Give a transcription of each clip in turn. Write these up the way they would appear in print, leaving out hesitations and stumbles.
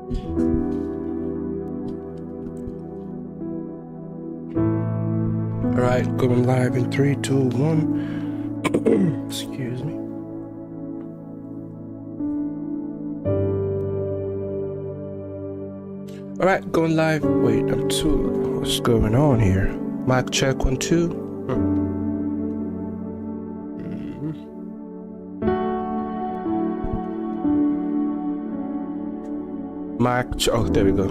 All right, going live in 3, 2, 1. Excuse me. All right, going live. Wait, I'm too. What's going on here? Mic check 1, 2. Mic. Oh, there we go.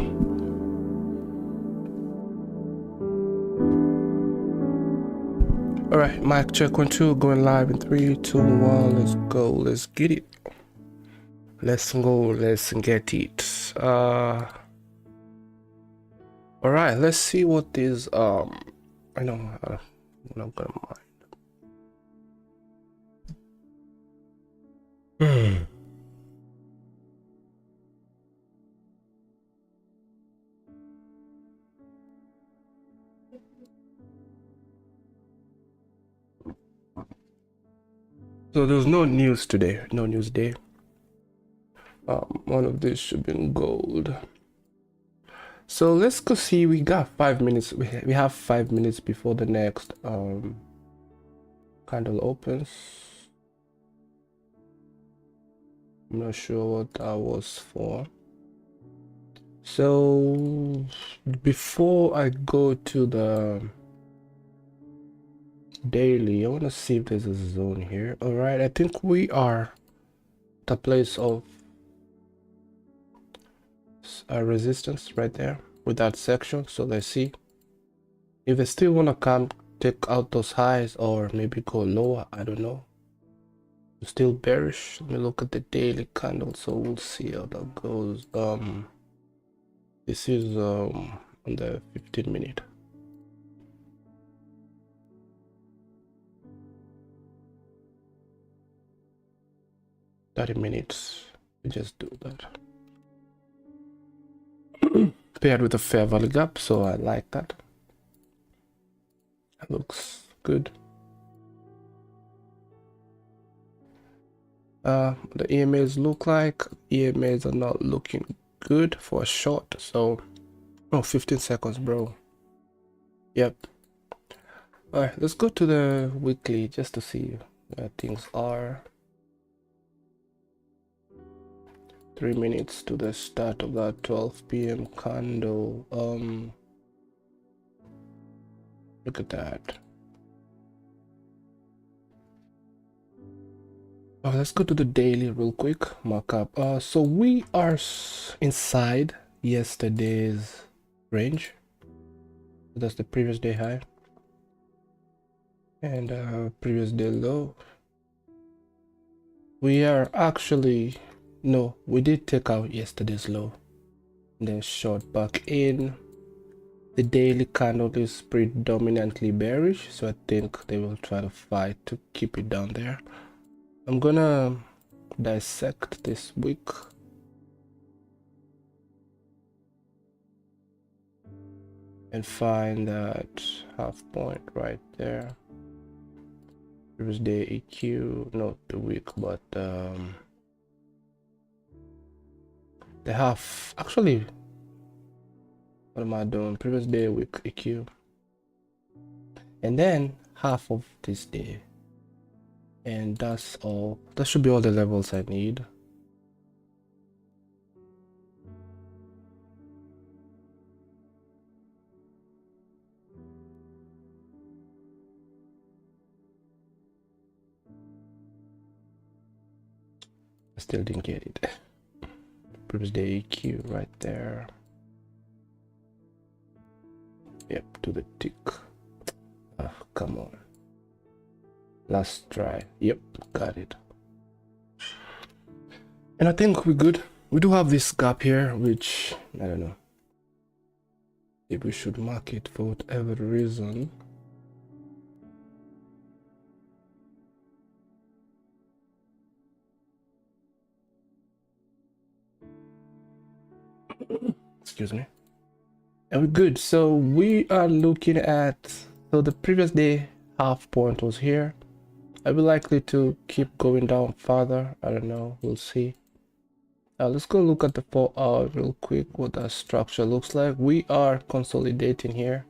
All right, mic check 1, 2. Going live in 3, 2, 1. Let's go. Let's get it. Let's go. Let's get it. All right. Let's see what this. I know. I'm not gonna mind. So there's no news today. No news day. One of these should be in gold. So let's go see. We got 5 minutes. We have 5 minutes before the next candle opens. I'm not sure what that was for. So before I go to the daily, I want to see if there's a zone here. All right, I think we are the place of resistance right there with that section. So let's see if they still want to come take out those highs or maybe go lower. I don't know. Still bearish. Let me look at the daily candle, so we'll see how that goes. This is on the 15-minute. $30 we just do that. Paired with a fair value gap, so I like that. That looks good. The EMAs look like EMAs are not looking good for a short, so 15 seconds, bro. Yep. All right, let's go to the weekly just to see where things are. 3 minutes to the start of that 12 p.m. candle. Look at that. Let's go to the daily real quick. Markup. So we are inside yesterday's range. That's the previous day high and previous day low. We are actually we did take out yesterday's low and then short back in. The daily candle is predominantly bearish, so I think they will try to fight to keep it down there. I'm gonna dissect this week. And find that half point right there. Previous day EQ, not the week, but the half. Actually, what am I doing? Previous day, week EQ, and then half of this day, and that's all. That should be all the levels I need. I still didn't get it. Previous day EQ right there. Yep, to the tick. Oh, come on. Last try. Yep, got it. And I think we're good. We do have this gap here, which I don't know if we should mark it for whatever reason. Excuse me. And we're good. So we are looking at, so the previous day half point was here. I'll be likely to keep going down further. I don't know, we'll see. Now let's go look at the 4-hour real quick, what that structure looks like. We are consolidating here.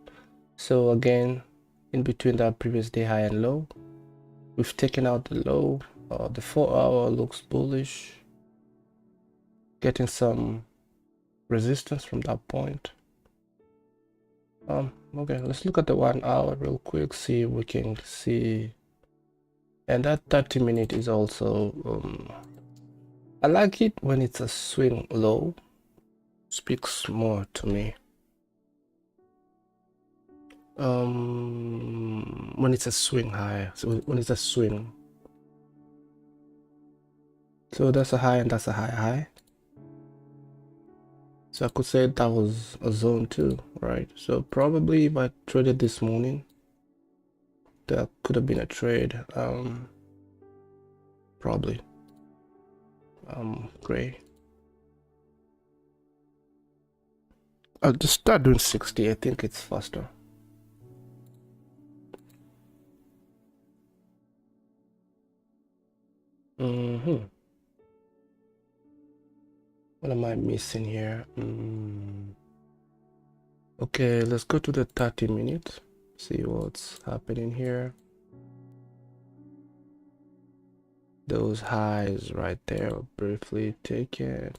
So again, in between that previous day high and low, we've taken out the low. The 4-hour looks bullish, getting some resistance from that point. Okay, let's look at the 1-hour real quick, see if we can see. And that 30-minute is also I like it when it's a swing low, speaks more to me. When it's a swing high, so when it's a swing, so that's a high and that's a high. So I could say that was a zone too, right? So probably if I traded this morning, that could have been a trade. Probably gray. I'll just start doing 60. I think it's faster. What am I missing here? Okay, let's go to the 30 minutes, see what's happening here. Those highs right there are briefly taken.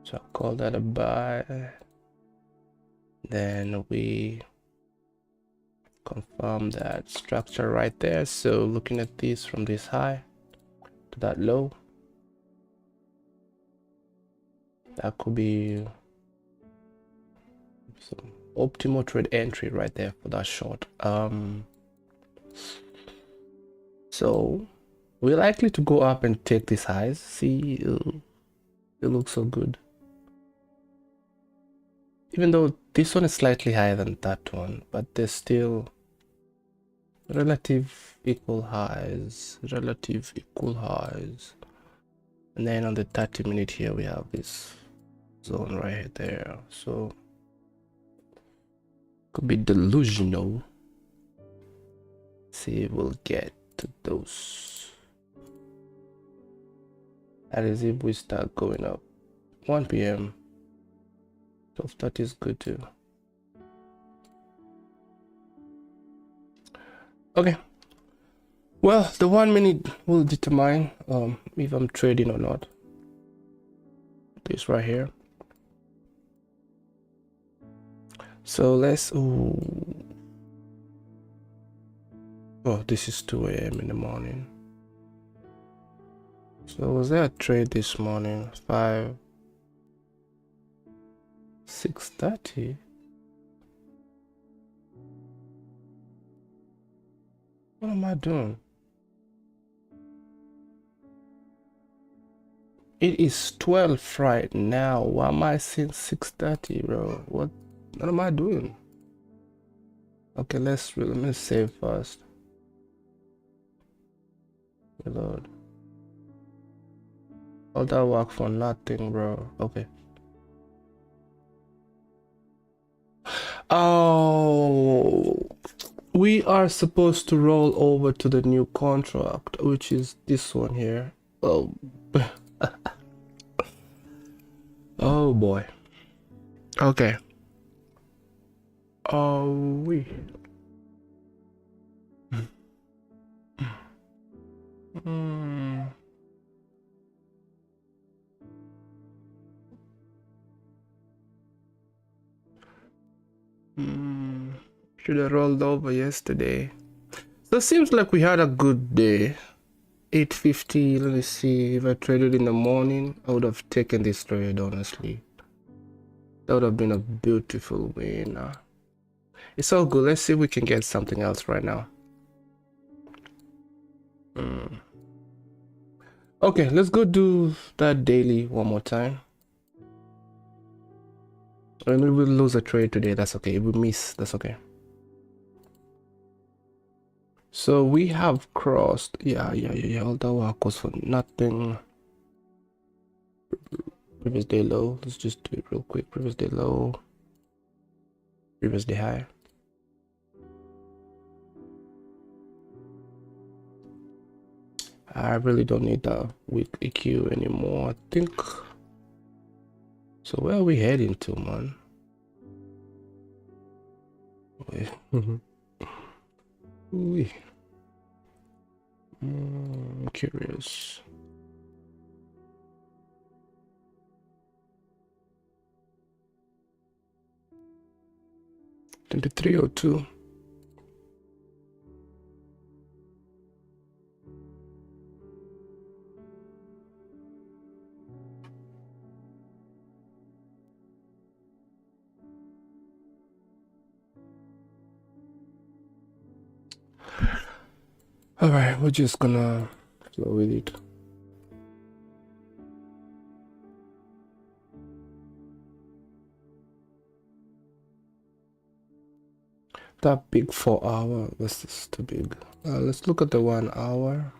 So I'll call that a buy. Then we confirm that structure right there. So looking at this from this high to that low, that could be some optimal trade entry right there for that short. So we're likely to go up and take these highs. See, it looks so good, even though this one is slightly higher than that one, but there's still relative equal highs. And then on the 30-minute here we have this zone right there, so could be delusional. See if we'll get to those. That is if we start going up. 1 p.m. 12:30 is good too. Okay, well, the 1 minute will determine if I'm trading or not. This right here. So let's oh, this is 2 a.m. in the morning. So was there a trade this morning? 6:30. What am I doing? It is 12 right now. Why am I seeing 6:30, bro? What am I doing? Okay, let me save first. Reload. All that work for nothing, bro. Okay. Oh, we are supposed to roll over to the new contract, which is this one here. Oh, oh boy. Okay. Oh, we. Should have rolled over yesterday. So it seems like we had a good day. 8:50. Let me see. If I traded in the morning, I would have taken this trade, honestly. That would have been a beautiful win. It's all good. Let's see if we can get something else right now. Okay, let's go do that daily one more time. Maybe we'll lose a trade today. That's okay. If we miss, that's okay. So we have crossed. Yeah. All that work was for nothing. Previous day low. Let's just do it real quick. Previous day low. Previous day high. I really don't need that weak EQ anymore, I think. So where are we heading to, man? Wait. I'm curious. $23.02. All right, we're just gonna flow with it. That big 4 hour, this is too big. Let's look at the 1 hour.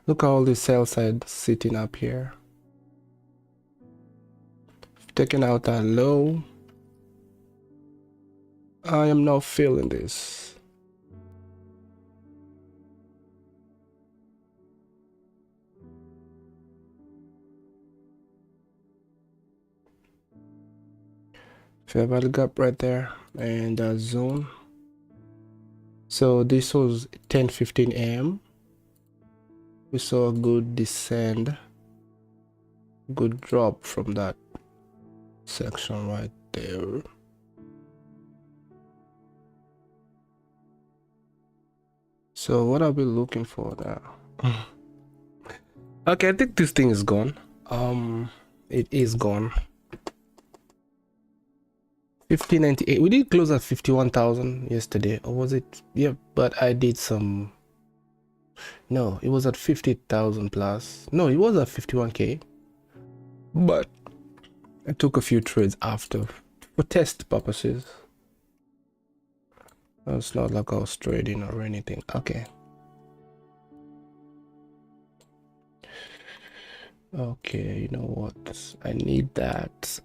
Look at all the sell side sitting up here. Taking out that low. I am not feeling this. Fair value gap right there and that zone. So this was 10:15 a.m. We saw a good descend, good drop from that section right there. So what are we looking for now? Okay, I think this thing is gone. It is gone. 5098. We did close at 51,000 yesterday, or was it? Yeah, but I did some. No, it was at 50,000 plus. No, it was at 51k. But I took a few trades after for test purposes. It's not like I was trading or anything. Okay. Okay, you know what? I need that.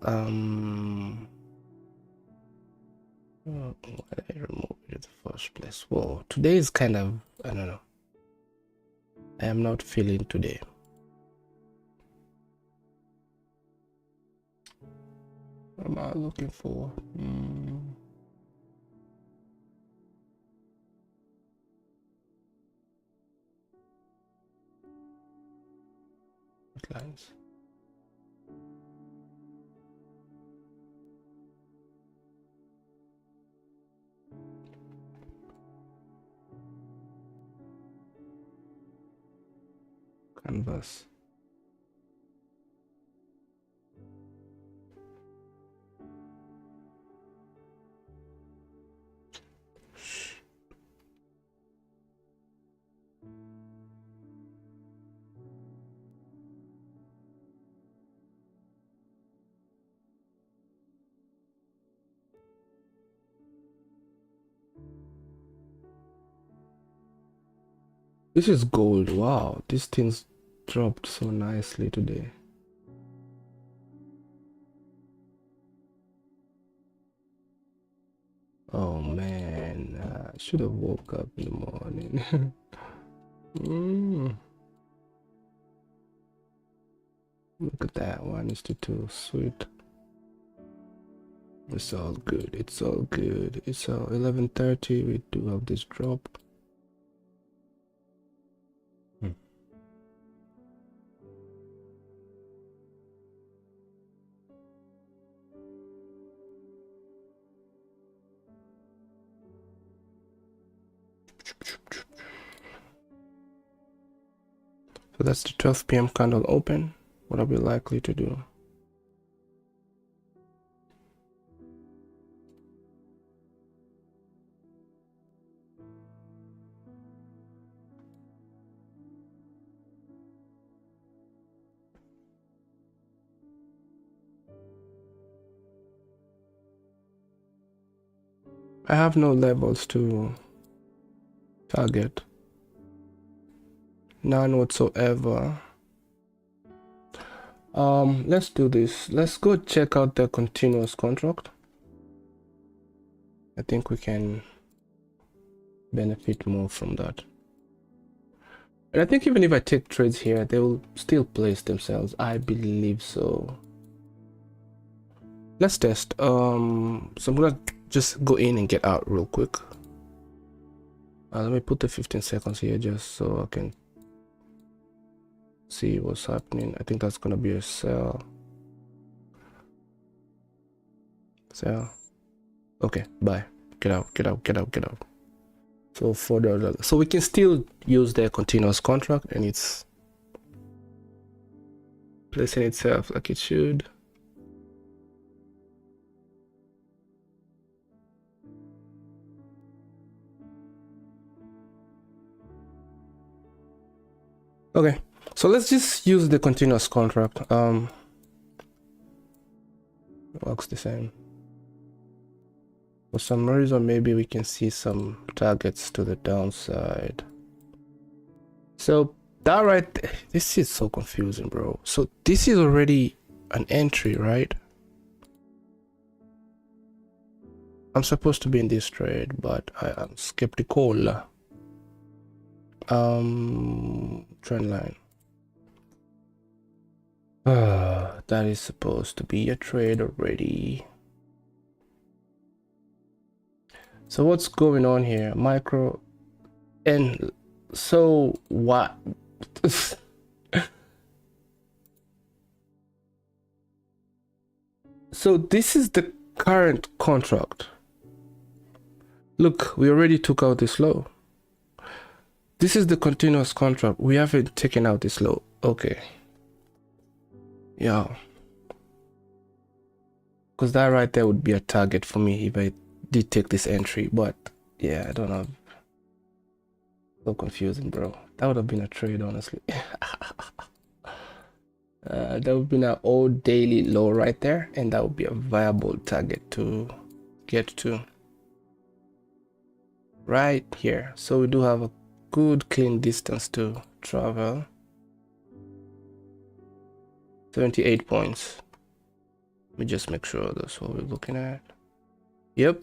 Why did I remove it in the first place? Whoa, today is kind of, I don't know. I am not feeling today. What am I looking for? What lines? Canvas. This is gold. Wow, these things dropped so nicely today. Oh man, I should have woke up in the morning. Look at that, 1:2, sweet. It's all good. It's all good. It's all 11:30. We do have this drop. So that's the 12 p.m. candle open. What are we likely to do? I have no levels to target. None whatsoever. Let's do this. Let's go check out the continuous contract. I think we can benefit more from that. And I think even if I take trades here, they will still place themselves. I believe so. Let's test. So I'm gonna just go in and get out real quick. Let me put the 15 seconds here just so I can see what's happening. I think that's gonna be a sell. Sell. Okay, bye. Get out, get out, get out, get out. So so we can still use the continuous contract, and it's placing itself like it should. Okay, so let's just use the continuous contract. Works the same. For some reason, maybe we can see some targets to the downside. So that right there, this is so confusing, bro. So this is already an entry, right? I'm supposed to be in this trade, but I am skeptical. Trend line. That is supposed to be a trade already. So what's going on here? Micro, and so what? So this is the current contract. Look, we already took out this low. This is the continuous contract. We haven't taken out this low. Okay. Yeah. Because that right there would be a target for me if I did take this entry. But yeah, I don't know. So confusing, bro. That would have been a trade, honestly. That would have been an old daily low right there. And that would be a viable target to get to. Right here. So we do have a good clean distance to travel. 78 points. Let me just make sure that's what we're looking at. Yep.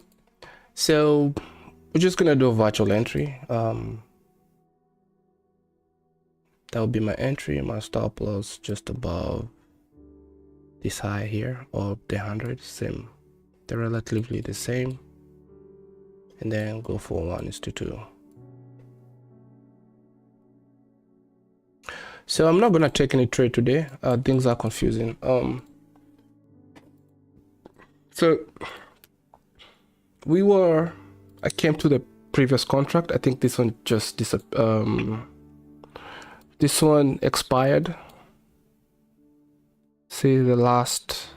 So we're just gonna do a virtual entry. That would be my entry. My stop loss just above this high here, or the 100. Same. They're relatively the same. And then go for 1:2. So I'm not gonna take any trade today. Things are confusing. So I came to the previous contract. I think this one just this one expired. See, the last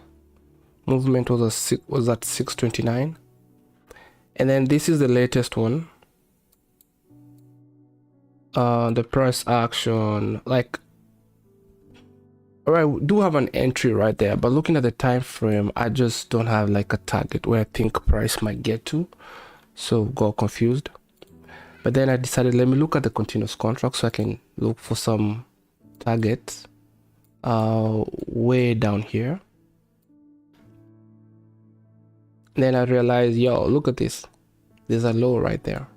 movement was at 629, and then this is the latest one. The price action, like, all right, we do have an entry right there, but looking at the time frame, I just don't have like a target where I think price might get to, so got confused. But then I decided, let me look at the continuous contract so I can look for some targets way down here. And then I realized, yo, look at this, there's a low right there.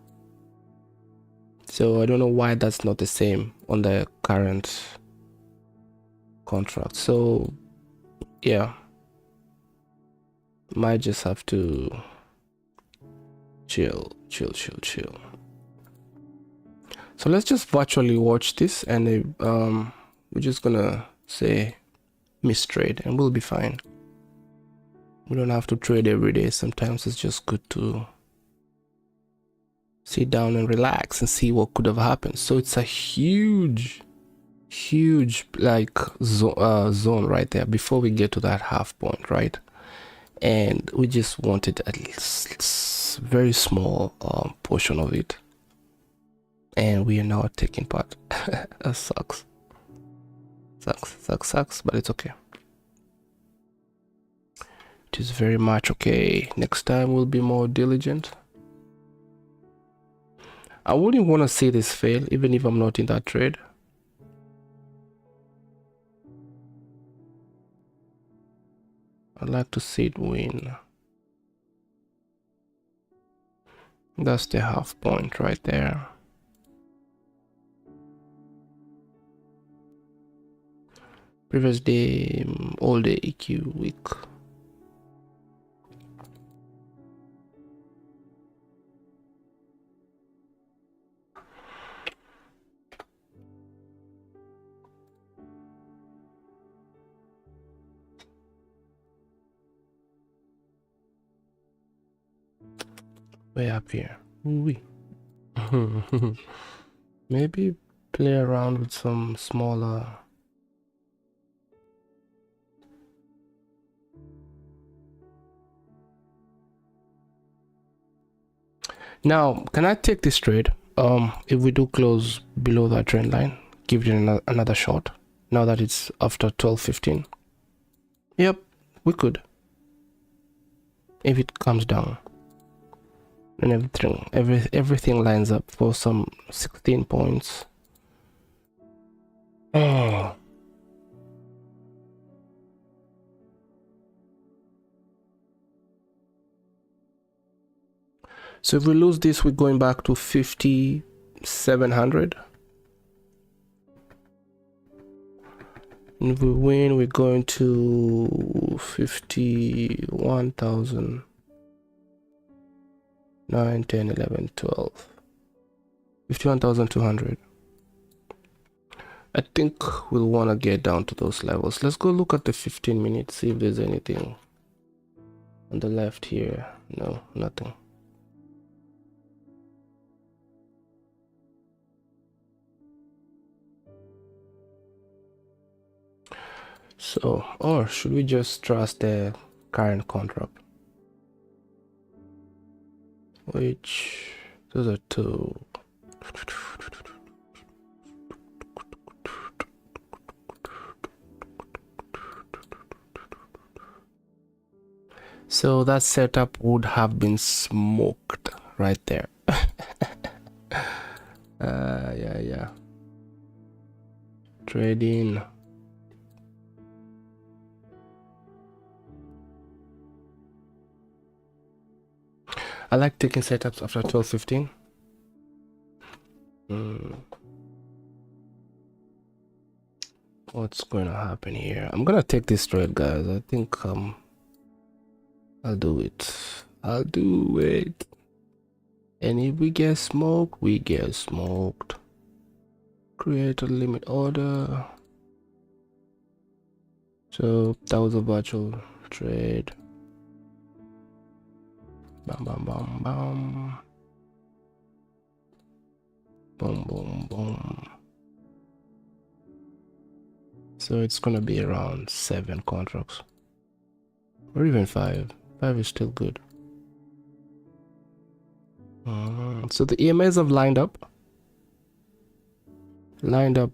So I don't know why that's not the same on the current contract. So yeah, might just have to chill. So let's just virtually watch this, and we're just gonna say miss trade and we'll be fine. We don't have to trade every day. Sometimes it's just good to sit down and relax and see what could have happened. So it's a huge like zone right there before we get to that half point, right? And we just wanted a very small portion of it, and we are now taking part. That sucks, but it's okay. It is very much okay. Next time we'll be more diligent. I wouldn't want to see this fail even if I'm not in that trade. I'd like to see it win. That's the half point right there. Previous day, all day EQ week. Way up here. Ooh-wee. Maybe play around with some smaller. Now, can I take this trade? If we do close below that trend line, give it another shot. Now that it's after 12:15. Yep, we could. If it comes down and everything lines up for some 16 points. Oh. So if we lose this, we're going back to 5,700. And if we win, we're going to 51,000. 9, 10, 11, 12. 51,200. I think we'll want to get down to those levels. Let's go look at the 15 minutes, see if there's anything on the left here. No, nothing. So, or should we just trust the current contract? Which, those are two. So that setup would have been smoked right there. Yeah. Trading. I like taking setups after 12:15. What's going to happen here? I'm gonna take this trade, guys. I think I'll do it. I'll do it. And if we get smoked, we get smoked. Create a limit order. So that was a virtual trade. Bam, bam, bam, bam. Boom, boom, boom. So it's gonna be around 7 contracts. Or even 5. 5 is still good. So the EMAs have lined up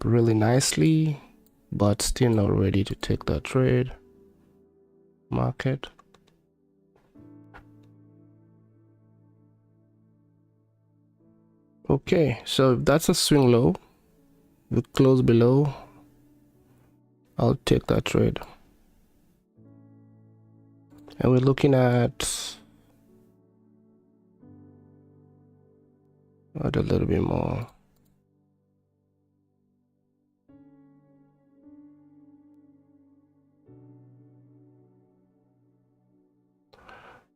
really nicely, but still not ready to take that trade. Market. Okay, so that's a swing low. We close below. I'll take that trade. And we're looking at a little bit more.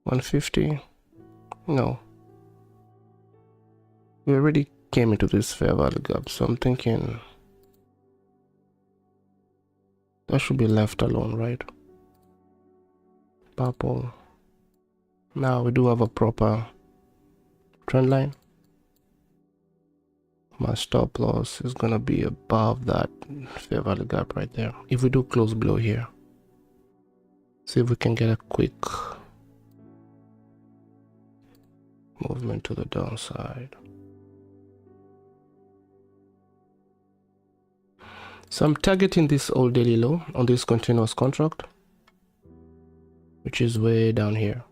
$150? No. We already came into this fair value gap, so I'm thinking that should be left alone, right? Purple. Now we do have a proper trend line. My stop loss is gonna be above that fair value gap right there. If we do close below here, see if we can get a quick movement to the downside. So I'm targeting this old daily low on this continuous contract, which is way down here.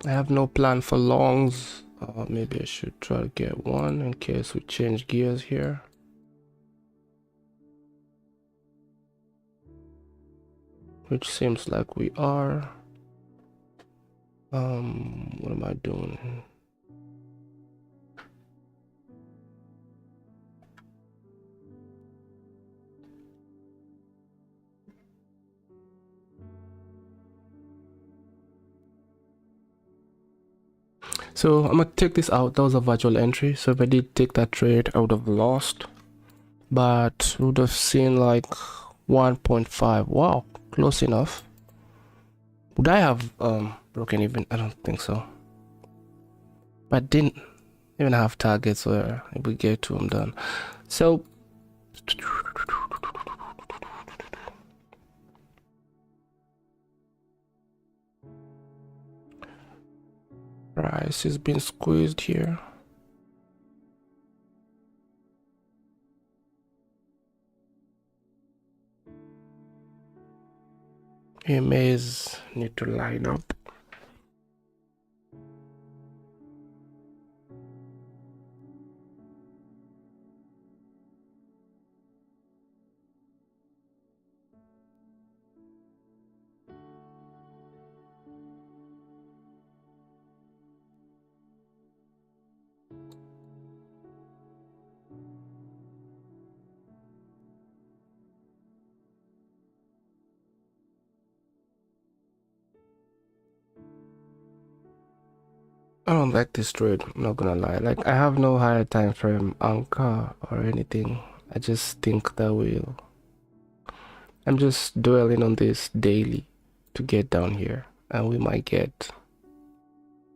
I have no plan for longs. Maybe I should try to get one in case we change gears here. Which seems like we are. What am I doing? So I'm gonna take this out. That was a virtual entry. So if I did take that trade, I would have lost, but would have seen like 1.5. Wow, close enough. Would I have broken even? I don't think so. But didn't even have targets where if we get to them done. So price is being squeezed here. EMAs need to line up. I don't like this trade, I'm not gonna lie. Like, I have no higher time frame anchor or anything. I just think that I'm just dwelling on this daily to get down here, and we might get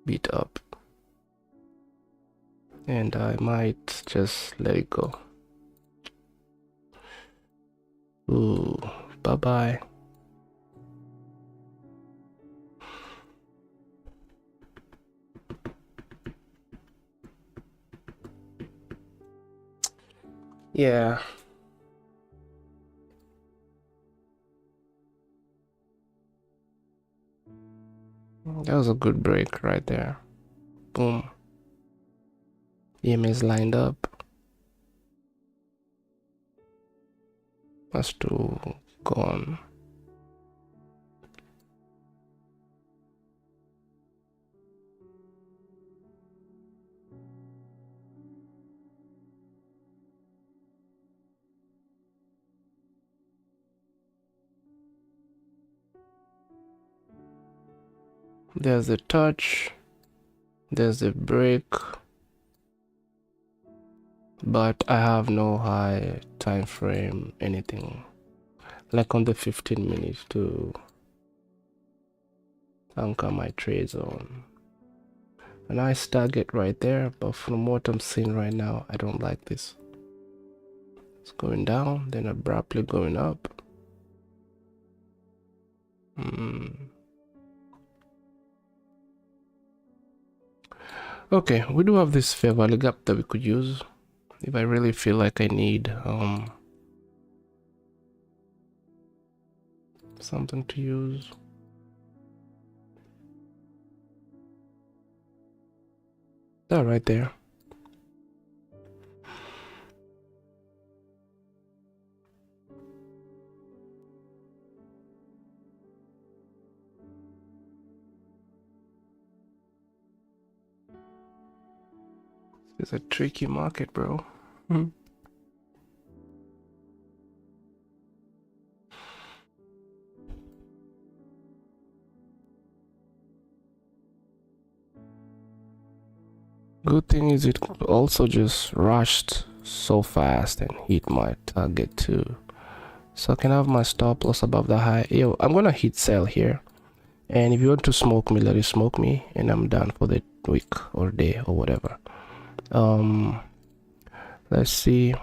beat up. And I might just let it go. Ooh, bye-bye. Yeah. That was a good break right there. Boom. EMA is lined up. Has to go on. There's the touch, there's the break, but I have no high time frame anything, like on the 15 minutes to anchor my trades on. A nice target right there, but from what I'm seeing right now, I don't like this. It's going down, then abruptly going up. Okay, we do have this fair value gap that we could use if I really feel like I need something to use. That right there. It's a tricky market, bro. Good thing is it also just rushed so fast and hit my target too. So I can have my stop loss above the high. Yo, I'm gonna hit sell here. And if you want to smoke me, let it smoke me, and I'm done for the week or day or whatever. Let's see.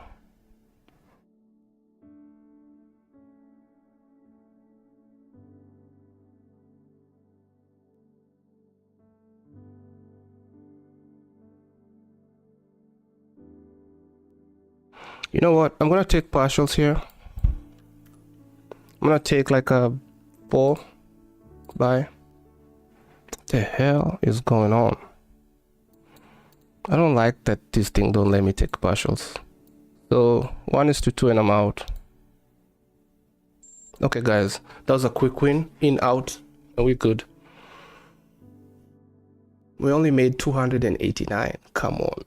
You know what? I'm gonna take partials here. I'm gonna take like a 4 buy, the hell is going on? I don't like that this thing don't let me take partials. So 1:2 and I'm out. Okay guys, that was a quick win, in, out, and we're good. We only made 289. Come on.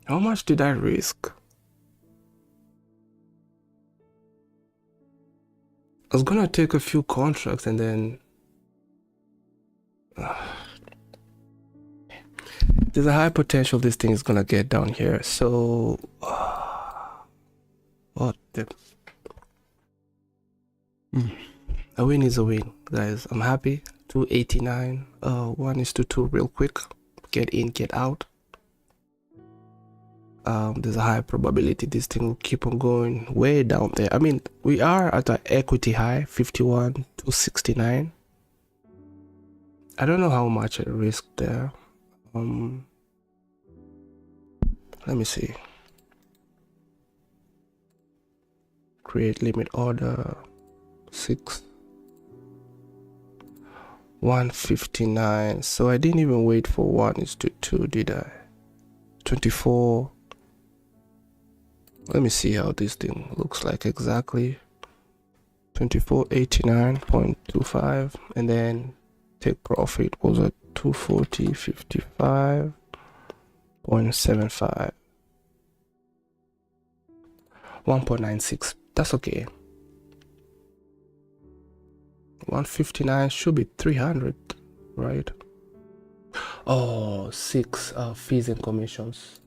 How much did I risk? I was gonna take a few contracts and then there's a high potential this thing is gonna get down here. So what the a win is a win, guys. I'm happy. 289. 1:2 real quick. Get in, get out. There's a high probability this thing will keep on going way down there. I mean, we are at an equity high, 51 to 69. I don't know how much I risked there. Let me see. Create limit order 6 159. So I didn't even wait for 1:2, did I? 24. Let me see how this thing looks like exactly. 2489.25, and then take profit was at 240.55.75. 1.96. That's okay. 159 should be 300, right? Oh, 6 fees and commissions.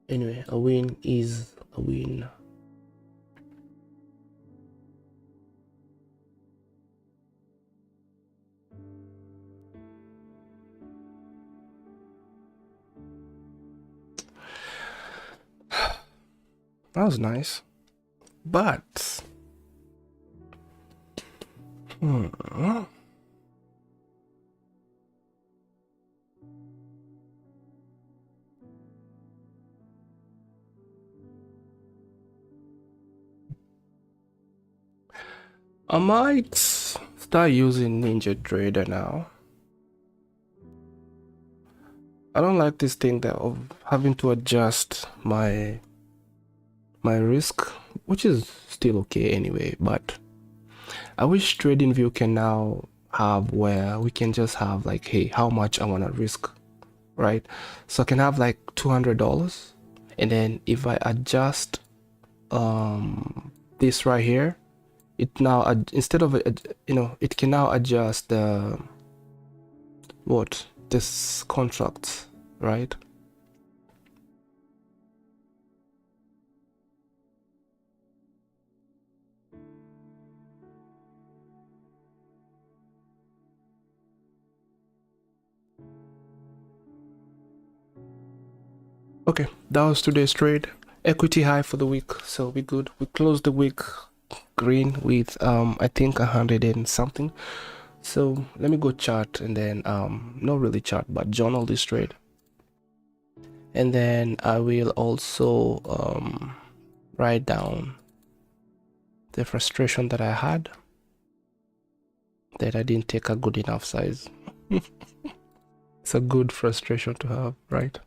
Anyway, a win is a win. That was nice, but I might start using NinjaTrader now. I don't like this thing that of having to adjust my risk, which is still okay anyway, but I wish TradingView can now have where we can just have like, hey, how much I want to risk, right? So I can have like $200, and then if I adjust this right here, it now instead of it can now adjust the this contract, right? Okay, that was today's trade. Equity high for the week, so we good. We closed the week green with I think 100 and something. So let me go chart and then not really chart but journal this trade, and then I will also write down the frustration that I had that I didn't take a good enough size. It's a good frustration to have, right?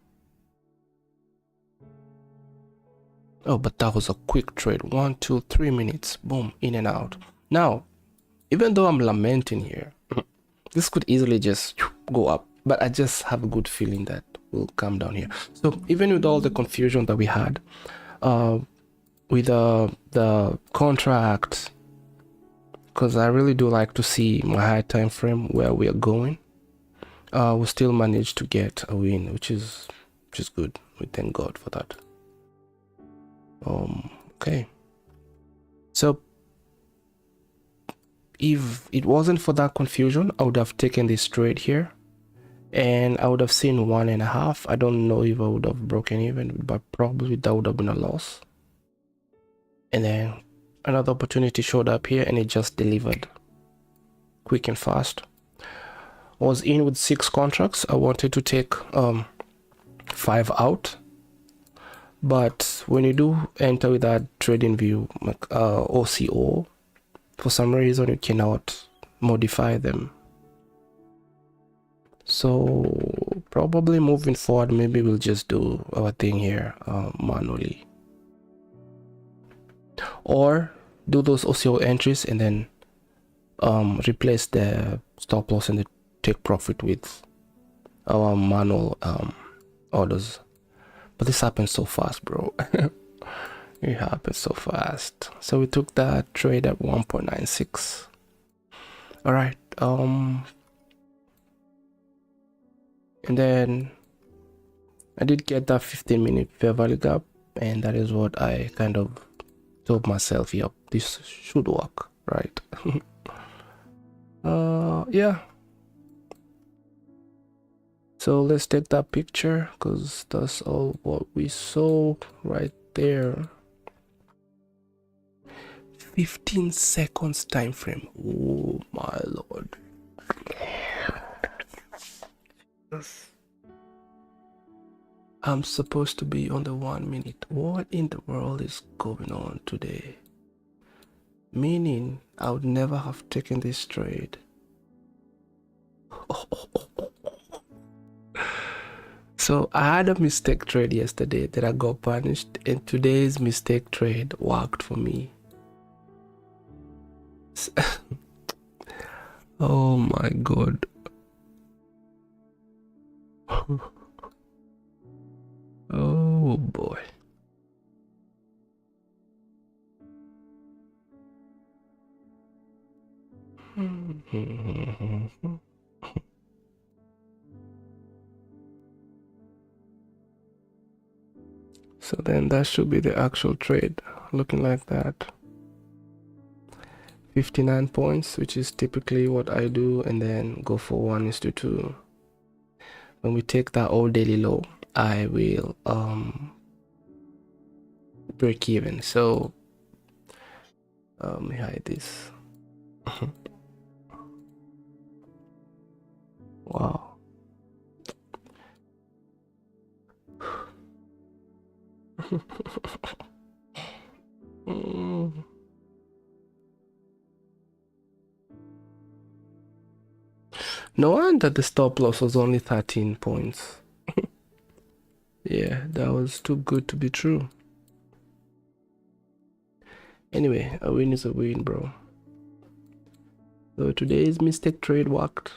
Oh, but that was a quick trade. 1, 2, 3 minutes, boom, in and out. Now, even though I'm lamenting here, this could easily just go up, but I just have a good feeling that will come down here. So even with all the confusion that we had with the contract, because I really do like to see my high time frame where we are going, we still managed to get a win, which is good. We thank God for that. Okay, so if it wasn't for that confusion, I would have taken this trade here and I would have seen 1.5. I don't know if I would have broken even, but probably that would have been a loss. And then another opportunity showed up here and it just delivered quick and fast. Was in with 6 contracts. I wanted to take 5 out But when you do enter with that trading view, like OCO, for some reason you cannot modify them. So probably moving forward, maybe we'll just do our thing here manually, or do those OCO entries and then replace the stop loss and the take profit with our manual orders. But this happens so fast, bro. It happens so fast. So we took that trade at 1.96. All right, and then I did get that 15-minute fair value gap, and that is what I kind of told myself, yep, this should work, right? Yeah, so let's take that picture because that's all what we saw right there. 15 seconds time frame. Oh my lord. I'm supposed to be on the 1 minute. What in the world is going on today? Meaning I would never have taken this trade. So I had a mistake trade yesterday that I got punished, and today's mistake trade worked for me. Oh my god. Oh boy. So then that should be the actual trade, looking like that. 59 points, which is typically what I do, and then go for 1:2. When we take that old daily low, I will break even. So let me hide this. Wow. No wonder the stop loss was only 13 points. Yeah, that was too good to be true. Anyway, a win is a win, bro. So today's mistake trade worked.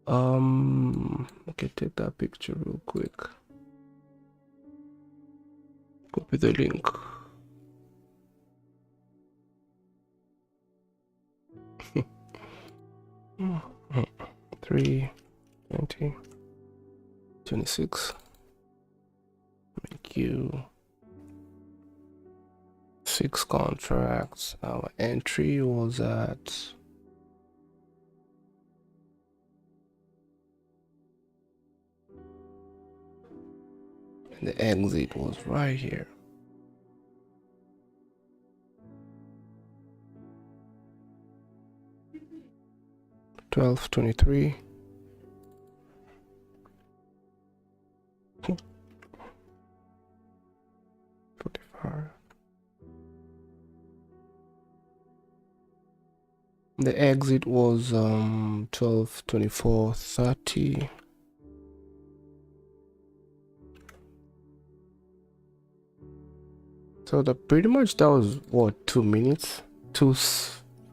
Okay, take that picture real quick. Copy the link. Three, 20, 26. Make you 6 contracts. Our entry was at and the exit was right here. $12.23. The exit was 12:24:30. So pretty much that was what, 2 minutes,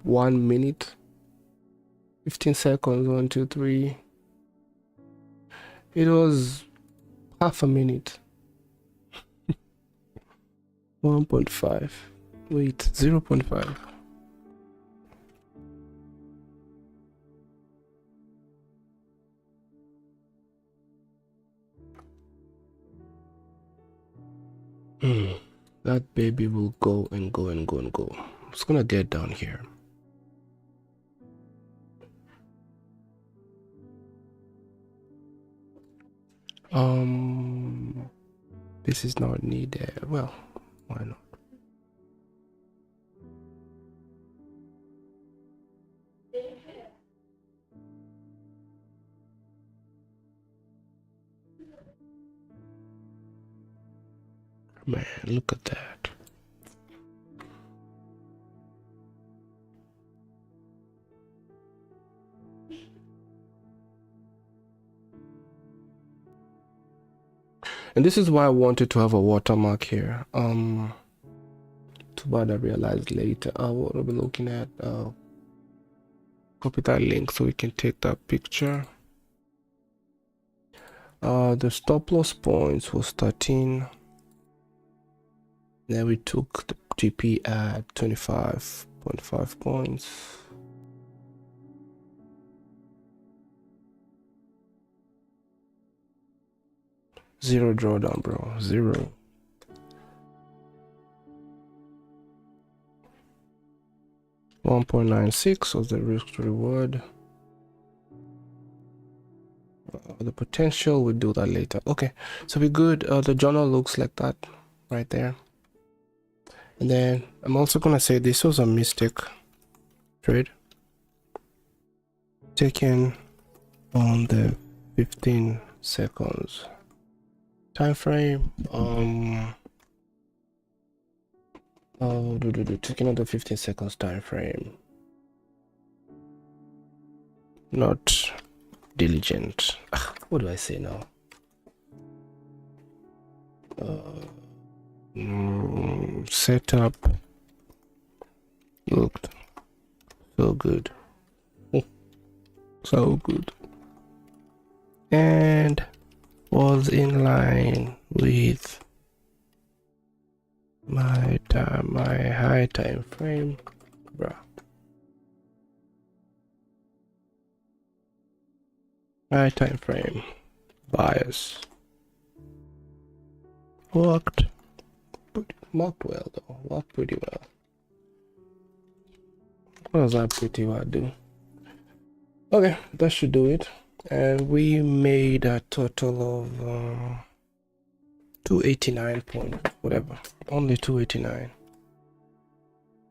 1 minute, 15 seconds, 1, 2, 3. It was half a minute. 1.5. Wait, 0.5. That baby will go and go and go and go. I'm just gonna get down here. This is not needed. Well, why not? Man, look at that. And this is why I wanted to have a watermark here. Too bad I realized later. What are we looking at? Copy that link so we can take that picture. The stop loss points was 13. Then we took the GP at 25.5 points. Zero drawdown, bro. Zero. $1.96 was the risk to reward. The potential, we'll do that later. Okay, so we're good. The journal looks like that right there. And then I'm also gonna say this was a mistake trade taken on the 15 seconds time frame. Taking on the 15 seconds time frame. Not diligent. What do I say now? Setup looked so good. So good. And was in line with my high time frame, bruh. High time frame bias worked well though. Worked pretty well. What does that pretty well do? Okay, that should do it. And we made a total of 289 point whatever. Only 289.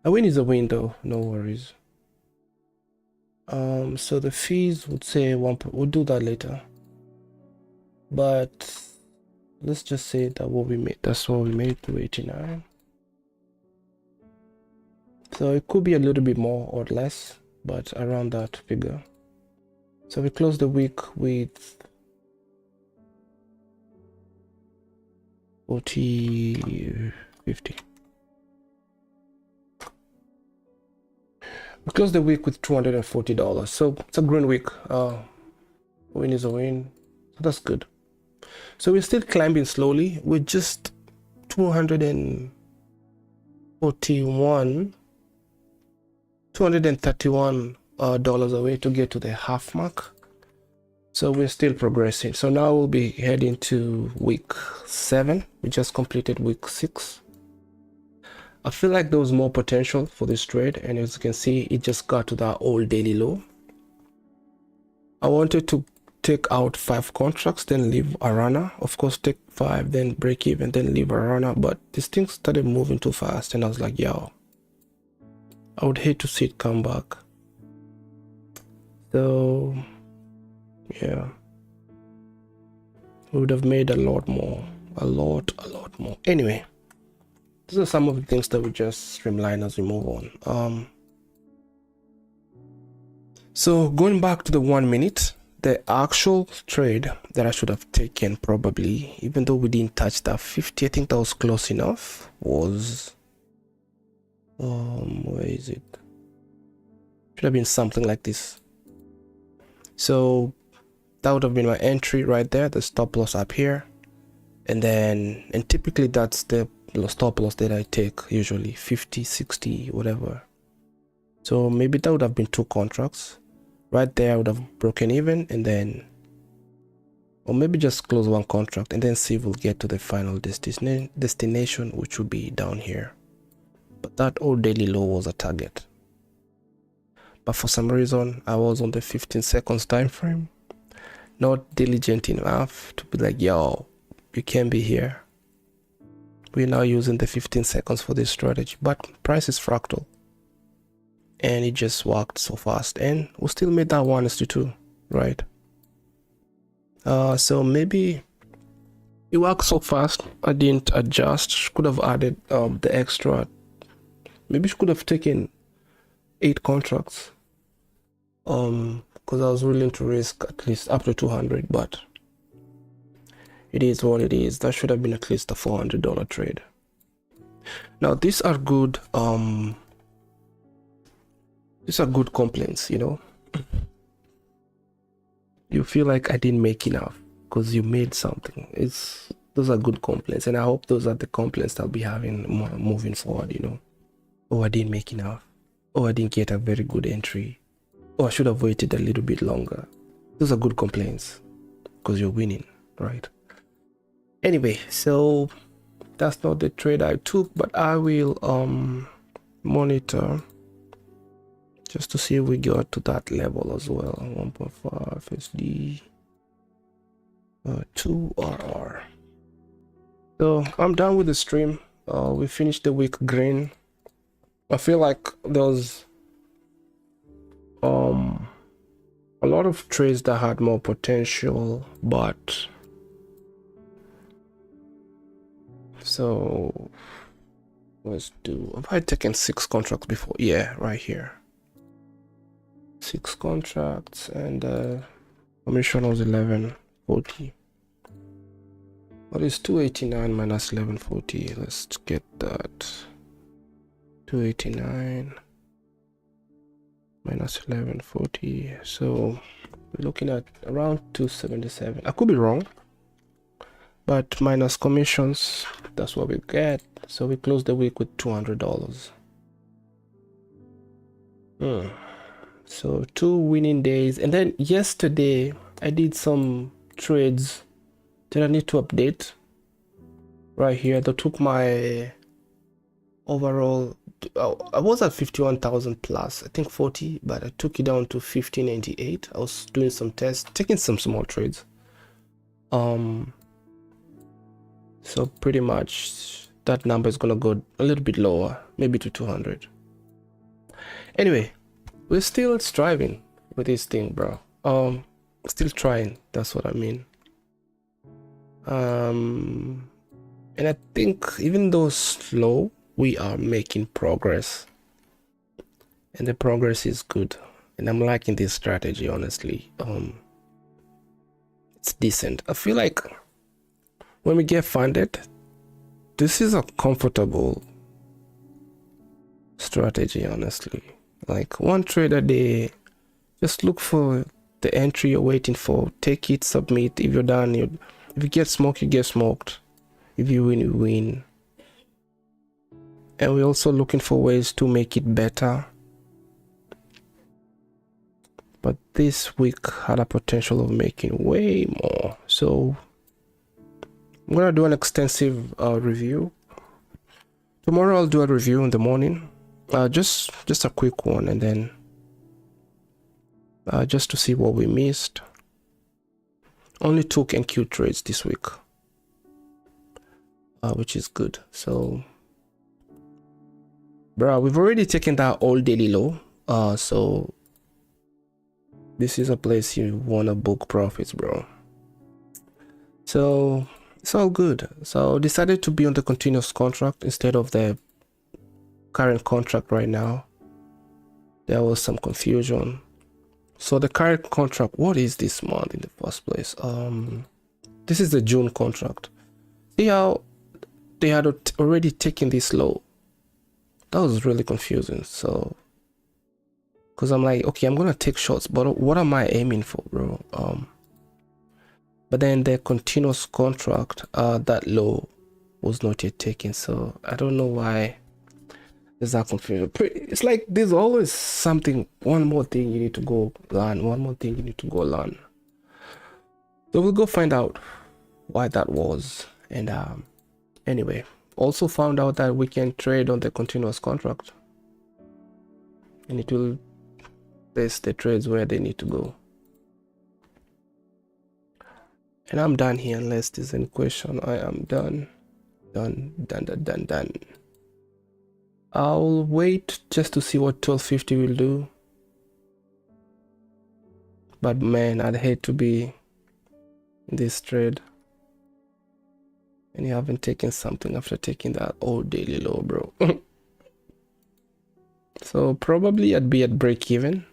A win is a win though, no worries. So the fees would say we'll do that later. But let's just say that that's what we made, 289. So it could be a little bit more or less, but around that figure. So we close the week with 50. We closed the week with $240. So it's a green week. Win is a win. So that's good. So we're still climbing slowly. We're just $231 away to get to the half mark. So we're still progressing. So now we'll be heading to week 7. We just completed week 6. I feel like there was more potential for this trade, and as you can see, it just got to that old daily low. I wanted to take out 5 contracts, then leave a runner. Of course, take 5, then break even, then leave a runner. But this thing started moving too fast, and I was like, yo, I would hate to see it come back. So yeah, we would have made a lot more. Anyway, these are some of the things that we just streamline as we move on. So going back to the 1 minute, the actual trade that I should have taken, probably, even though we didn't touch that 50, I think that was close enough, was where is it? Should have been something like this. So that would have been my entry right there, the stop loss up here, and typically that's the stop loss that I take, usually 50, 60, whatever. So maybe that would have been 2 contracts right there. I would have broken even, and then, or maybe just close 1 contract and then see if we'll get to the final destination, which would be down here. But that old daily low was a target, but for some reason I was on the 15 seconds time frame, not diligent enough to be like, yo, you can't be here. We're now using the 15 seconds for this strategy, but price is fractal, and it just worked so fast, and we still made that 1:2, right? So maybe It worked so fast. I didn't adjust. Could have added the extra. Maybe she could have taken 8 contracts. Because I was willing to risk at least up to 200, but it is what it is. That should have been at least a $400 trade. Now these are good. These are good complaints. You know, you feel like I didn't make enough because you made something. Those are good complaints, and I hope those are the complaints I'll be having more moving forward. You know, oh, I didn't make enough. Oh, I didn't get a very good entry. Oh, I should have waited a little bit longer. Those are good complaints because you're winning, right? Anyway, so that's not the trade I took, but I will monitor just to see if we got to that level as well. 1.5 SD 2 RR. So I'm done with the stream. We finished the week green. I feel like there was a lot of trades that had more potential, but so let's do. Have I taken 6 contracts before? Yeah, right here. 6 contracts, and commission was 1140. What is 289 minus 1140? Let's get that. 289 minus 1140. So we're looking at around 277. I could be wrong, but minus commissions, that's what we get. So we closed the week with $200. So 2 winning days. And then yesterday I did some trades that I need to update right here that took my overall. I was at 51,000 plus, I think 40, but I took it down to 1598. I was doing some tests, taking some small trades. So pretty much that number is gonna go a little bit lower, maybe to 200. Anyway, we're still striving with this thing, bro. Still trying, that's what I mean. And I think even though slow, we are making progress, and the progress is good, and I'm liking this strategy, honestly. It's decent. I feel like when we get funded, this is a comfortable strategy, honestly. Like 1 trade a day, just look for the entry you're waiting for, take it, submit. If you're done, if you get smoked, you get smoked. If you win, you win. And we're also looking for ways to make it better. But this week had a potential of making way more. So I'm gonna do an extensive review. Tomorrow I'll do a review in the morning. Just a quick one, and then just to see what we missed. Only 2 NQ trades this week, which is good. So bro, we've already taken that all daily low, so this is a place you want to book profits, bro. So it's all good. So decided to be on the continuous contract instead of the current contract right now. There was some confusion. So the current contract, what is this month in the first place? This is the June contract. See how they had already taken this low. That was really confusing. So because I'm like, okay, I'm gonna take shots, but what am I aiming for, bro? But then the continuous contract, that low was not yet taken, so I don't know why there's that confusion. It's like there's always something, one more thing you need to go learn, one more thing you need to go learn. So we'll go find out why that was. And anyway, also found out that we can trade on the continuous contract, and it will place the trades where they need to go. And I'm done here unless there's any question. I am done. Done. I'll wait just to see what 1250 will do. But man, I'd hate to be in this trade. And you haven't taken something after taking that old daily low, bro. So probably I'd be at break even,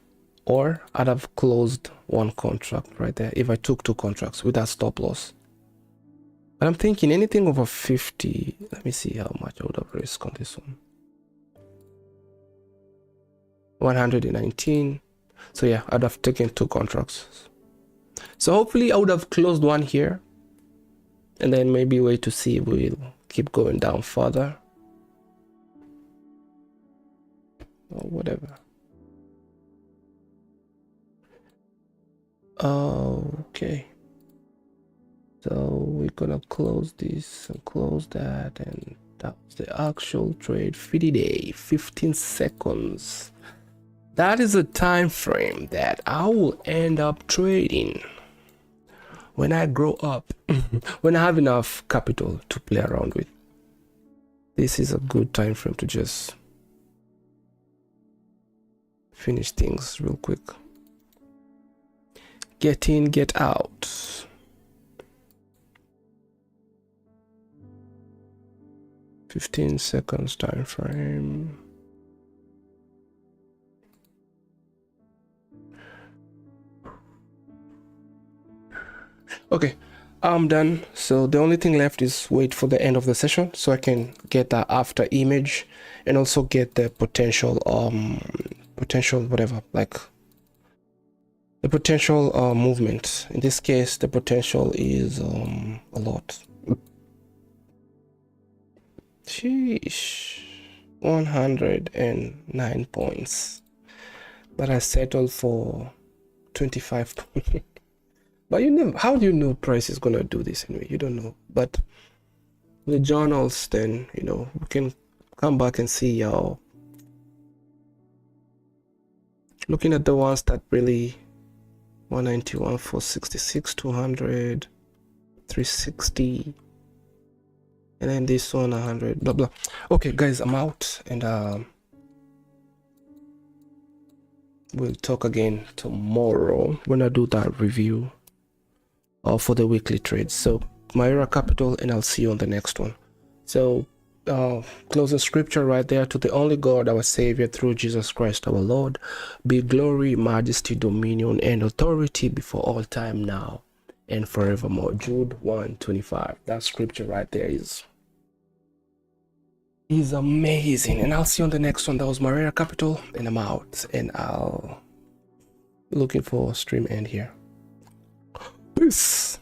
or I'd have closed one contract right there if I took 2 contracts with that stop loss. But I'm thinking anything over 50. Let me see how much I would have risked on this one. 119. So yeah, I'd have taken 2 contracts. So hopefully I would have closed one here, and then maybe wait to see if we'll keep going down further or whatever. Okay, so we're gonna close this and close that, and that was the actual trade. 50 day, 15 seconds. That is a time frame that I will end up trading when I grow up, when I have enough capital to play around with. This is a good time frame to just finish things real quick. Get in, get out. $15 seconds time frame. Okay, I'm done. So the only thing left is wait for the end of the session so I can get that after image and also get the potential whatever, like the potential movement. In this case, the potential is a lot. Sheesh, 109 points, but I settled for 25 points. But you never, how do you know price is gonna do this anyway? You don't know. But the journals, then you know, we can come back and see how. Looking at the ones that really 191, 466, 200, 360, and then this one 100, blah blah. Okay, guys, I'm out, and we'll talk again tomorrow when I do that review for the weekly trades. So Myra Capital, and I'll see you on the next one. So closing scripture right there: to the only God, our Savior, through Jesus Christ our Lord, be glory, majesty, dominion, and authority before all time, now and forevermore. Jude 1:25. That scripture right there is amazing. And I'll see you on the next one. That was Myra Capital, and I'm out, and I'll be looking for stream end here. Peace.